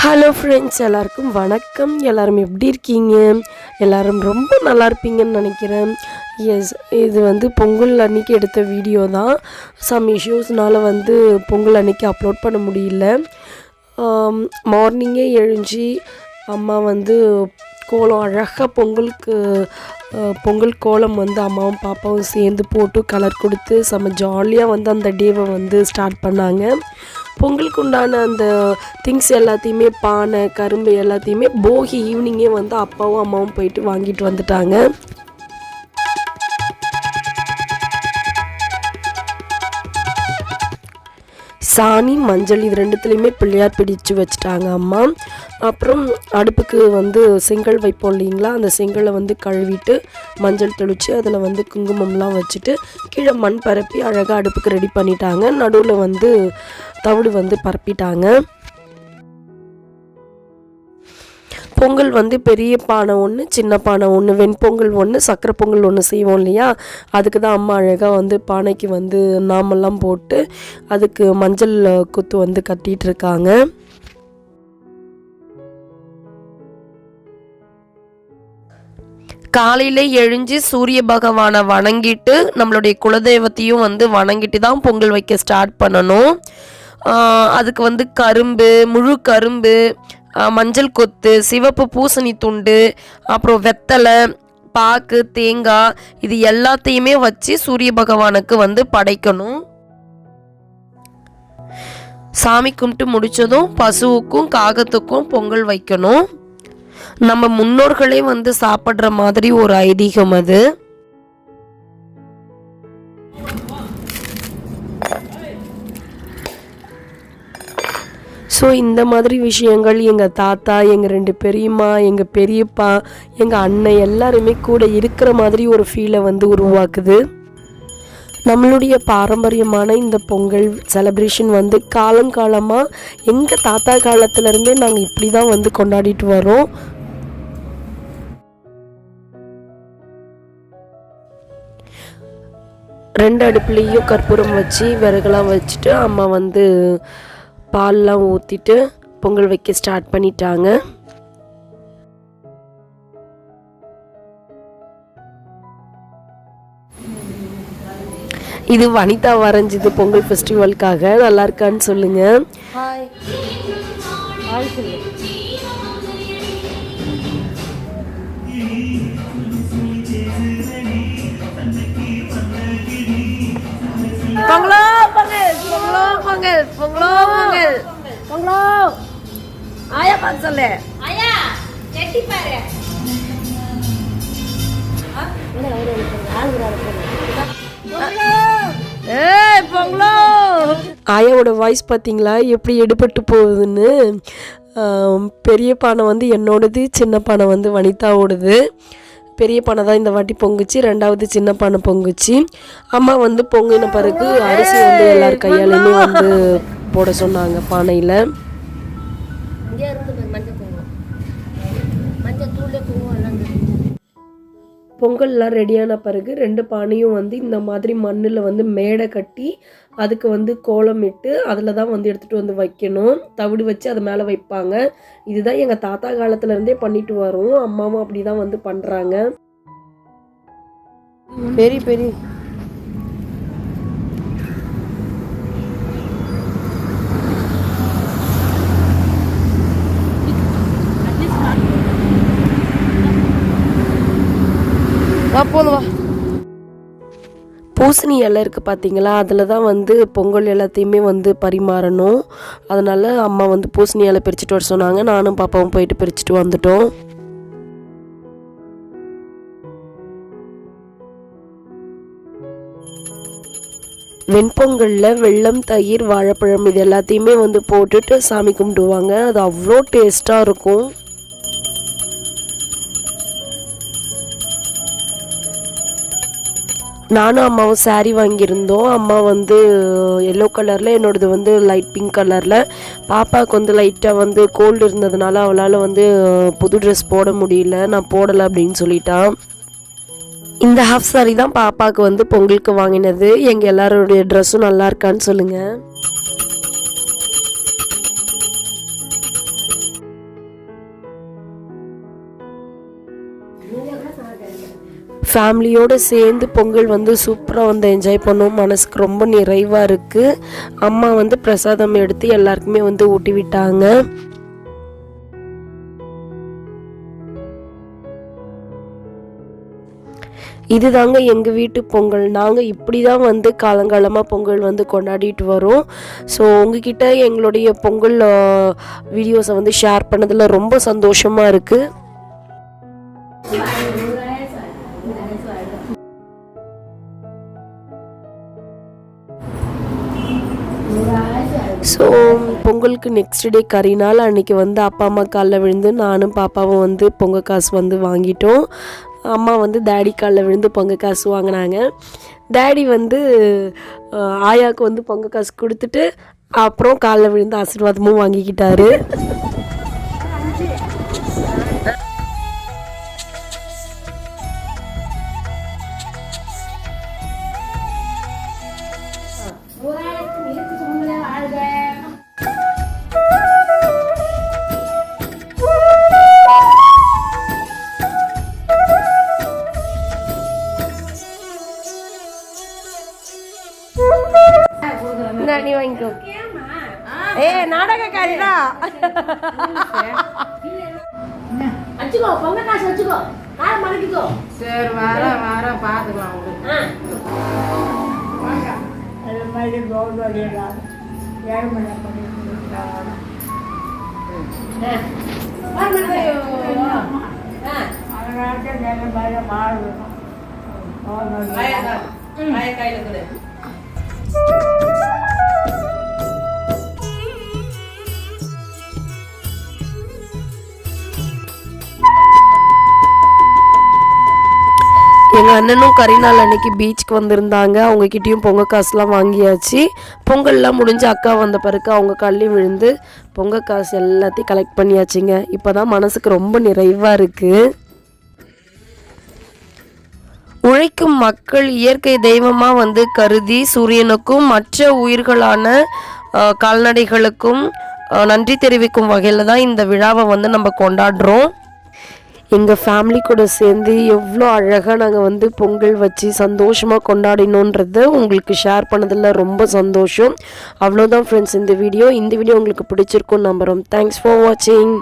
Hello friends, எல்லாருக்கும் வணக்கம். எல்லோரும் எப்படி இருக்கீங்க? எல்லோரும் ரொம்ப நல்லா இருப்பீங்கன்னு நினைக்கிறேன். எஸ், இது பொங்கல் அன்றைக்கி எடுத்த வீடியோ தான். சம் இஷ்யூஸ்னால் பொங்கல் அன்றைக்கி அப்லோட் பண்ண முடியல. மார்னிங்கே எழுஞ்சி அம்மா கோலம் அழகாக பொங்கல் கோலம் அம்மாவும் பாப்பாவும் சேர்ந்து போட்டு கலர் கொடுத்து செம்ம ஜாலியாக அந்த டேவை ஸ்டார்ட் பண்ணாங்க. பொங்கலுக்கு உண்டான அந்த திங்ஸ் எல்லாத்தையுமே, பானை, கரும்பு எல்லாத்தையுமே போகி ஈவினிங்கே அப்பாவும் அம்மாவும் போயிட்டு வாங்கிட்டு வந்துட்டாங்க. சாணி, மஞ்சள் இது ரெண்டுத்துலேயுமே பிள்ளையார் பிடிச்சு வச்சுட்டாங்க அம்மா. அப்புறம் அடுப்புக்கு செங்கல் வைப்போம் இல்லைங்களா, அந்த செங்கலை கழுவிட்டு மஞ்சள் தெளித்து அதில் குங்குமம்லாம் வச்சுட்டு கீழே மண் பரப்பி அழகாக அடுப்புக்கு ரெடி பண்ணிட்டாங்க. நடுவில் தவிடு பரப்பிட்டாங்க. பொங்கல் பெரிய பானை ஒன்று, சின்ன பானை ஒன்று, வெண்பொங்கல் ஒன்று, சக்கரை பொங்கல் ஒன்று செய்வோம் இல்லையா, அதுக்கு தான் அம்மா அழகாக பானைக்கு நாமெல்லாம் போட்டு அதுக்கு மஞ்சள் குத்து கட்டிகிட்டு இருக்காங்க. காலையில் எழுஞ்சி சூரிய பகவானை வணங்கிட்டு நம்மளுடைய குலதெய்வத்தையும் வணங்கிட்டு தான் பொங்கல் வைக்க ஸ்டார்ட் பண்ணணும். அதுக்கு கரும்பு, முழு கரும்பு, மஞ்சள் கொத்து, சிவப்பு பூசணி துண்டு, அப்புறம் வெத்தலை, பாக்கு, தேங்காய் இது எல்லாத்தையுமே வச்சு சூரிய பகவானுக்கு படைக்கணும். சாமி கும்பிட்டு முடிச்சதும் பசுவுக்கும் காகத்துக்கும் பொங்கல் வைக்கணும். நம்ம முன்னோர்களே சாப்பிட்ற மாதிரி ஒரு ஐதீகம் அது. ஸோ இந்த மாதிரி விஷயங்கள் எங்கள் தாத்தா, எங்கள் 2 பெரியம்மா, எங்கள் பெரியப்பா, எங்கள் அண்ணன் எல்லாருமே கூட இருக்கிற மாதிரி ஒரு ஃபீலை உருவாக்குது. நம்மளுடைய பாரம்பரியமான இந்த பொங்கல் செலிப்ரேஷன் காலங்காலமாக எங்கள் தாத்தா காலத்துலேருந்தே நாங்கள் இப்படி தான் கொண்டாடிட்டு வரோம். ரெண்டு அடுப்புலேயும் கற்பூரம் வச்சு விறகுலாம் வச்சுட்டு அம்மா பால்லாம் ஊற்றிட்டு பொங்கல் வைக்க ஸ்டார்ட் பண்ணிட்டாங்க. இது வனிதா வரைஞ்சது பொங்கல் ஃபெஸ்டிவலுக்காக. நல்லா இருக்கான்னு சொல்லுங்க. ஹாய் ஹாய் சொல்லு. பொங்கலோ பொங்கல், பொங்கலோ பொங்கல், பொங்கலோ பொங்கல், பொங்கலோ. ஆயா பார்த்து சொல்லு. ஆயா எட்டி பாரு. ஏய் பொங்கலோ. ஆயாவோட வாய்ஸ் பார்த்தீங்களா எப்படி எடுபட்டு போகுதுன்னு. பெரிய பானை என்னோடது, சின்ன பானை வனிதாவோடது. பெரிய பானை தான் இந்த வாட்டி பொங்குச்சு, ரெண்டாவது சின்ன பானை பொங்குச்சு. அம்மா பொங்கின பிறகு அரிசி எல்லார் கையாலையுமே போட சொன்னாங்க பானையில். பொங்கல்லாம் ரெடியான பிறகு 2 பானையும் இந்த மாதிரி மண்ணில் மேடை கட்டி அதுக்கு கோலமிட்டு அதில் தான் எடுத்துகிட்டு வைக்கணும். தவிடு வச்சு அது மேலே வைப்பாங்க. இதுதான் எங்கள் தாத்தா காலத்துலேருந்தே பண்ணிட்டு வரோம். அம்மாவும் அப்படி தான் பண்ணுறாங்க. பெரிய பெரிய வா. பூசணி இலை இருக்குது பார்த்தீங்களா, அதில் தான் பொங்கல் எல்லாத்தையுமே பரிமாறணும். அதனால் அம்மா பூசணி இலை பிரிச்சுட்டு வர சொன்னாங்க. நானும் பாப்பாவும் போயிட்டு பிரிச்சுட்டு வந்துட்டோம். வெண்பொங்கலில் வெல்லம், தயிர், வாழைப்பழம் இது எல்லாத்தையுமே போட்டுட்டு சாமி கும்பிடுவாங்க. அது அவ்வளோ டேஸ்ட்டாக இருக்கும். நானும் அம்மாவும் சாரீ வாங்கியிருந்தோம். அம்மா எல்லோ கலரில், என்னோடது லைட் பிங்க் கலரில். பாப்பாவுக்கு லைட்டாக கோல்டு இருந்ததுனால அவளால் புது ட்ரெஸ் போட முடியல. நான் போடலை அப்படின்னு சொல்லிட்டான். இந்த ஹாஃப் சாரி தான் பாப்பாவுக்கு பொங்கலுக்கு வாங்கினது. எங்கள் எல்லாருடைய ட்ரெஸ்ஸும் நல்லா இருக்கான்னு சொல்லுங்கள். ஃபேமிலியோடு சேர்ந்து பொங்கல் வந்து சூப்பராக வந்து என்ஜாய் பண்ணோம். மனசுக்கு ரொம்ப நிறைவாக இருக்குது. அம்மா வந்து பிரசாதம் எடுத்து எல்லாருக்குமே வந்து ஊட்டி விட்டாங்க. இதுதாங்க எங்கள் வீட்டு பொங்கல். நாங்கள் இப்படி தான் வந்து காலங்காலமாக பொங்கல் வந்து கொண்டாடிட்டு வரோம். ஸோ உங்ககிட்ட எங்களுடைய பொங்கல் வீடியோஸை வந்து ஷேர் பண்ணதில் ரொம்ப சந்தோஷமாக இருக்குது. ஸோ பொங்கலுக்கு நெக்ஸ்ட் டே கறினாள். அன்றைக்கி வந்து அப்பா அம்மா காலில் விழுந்து நானும் பாப்பாவும் வந்து பொங்கல் காசு வந்து வாங்கிட்டோம். அம்மா வந்து டேடி காலில் விழுந்து பொங்கல் காசு வாங்கினாங்க. டேடி வந்து ஆயாவுக்கு வந்து பொங்கல் காசு கொடுத்துட்டு அப்புறம் காலில் விழுந்து ஆசீர்வாதமும் வாங்கிக்கிட்டாரு. நீ வாங்கிக்கோ. நாடகக்காரி தான். வச்சுக்கோ பொங்க காசு வச்சுக்கோ. காலை மடக்கிக்கோ. சரி வர பாத்துக்கலாம். எங்கள் அண்ணனும் கரிநாள் அன்னைக்கு பீச்சுக்கு வந்திருந்தாங்க. அவங்கக்கிட்டேயும் பொங்கல் காசுலாம் வாங்கியாச்சு. பொங்கல்லாம் முடிஞ்சு அக்கா வந்த பிறகு அவங்க கல்லையும் விழுந்து பொங்கல் காசு எல்லாத்தையும் கலெக்ட் பண்ணியாச்சுங்க. இப்போ தான் மனசுக்கு ரொம்ப நிறைவாக இருக்குது. உழைக்கும் மக்கள் இயற்கை தெய்வமாக வந்து கருதி சூரியனுக்கும் மற்ற உயிர்களான கால்நடைகளுக்கும் நன்றி தெரிவிக்கும் வகையில் தான் இந்த விழாவை வந்து நம்ம கொண்டாடுறோம். எங்கள் ஃபேமிலி கூட சேர்ந்து எவ்வளோ அழகாக நாங்கள் வந்து பொங்கல் வச்சு சந்தோஷமாக கொண்டாடினோன்றதை உங்களுக்கு ஷேர் பண்ணதில் ரொம்ப சந்தோஷம். அவ்வளோதான் ஃப்ரெண்ட்ஸ் இந்த வீடியோ உங்களுக்கு பிடிச்சிருக்கும்னு நம்புகிறோம். தேங்க்ஸ் ஃபார் வாட்சிங்.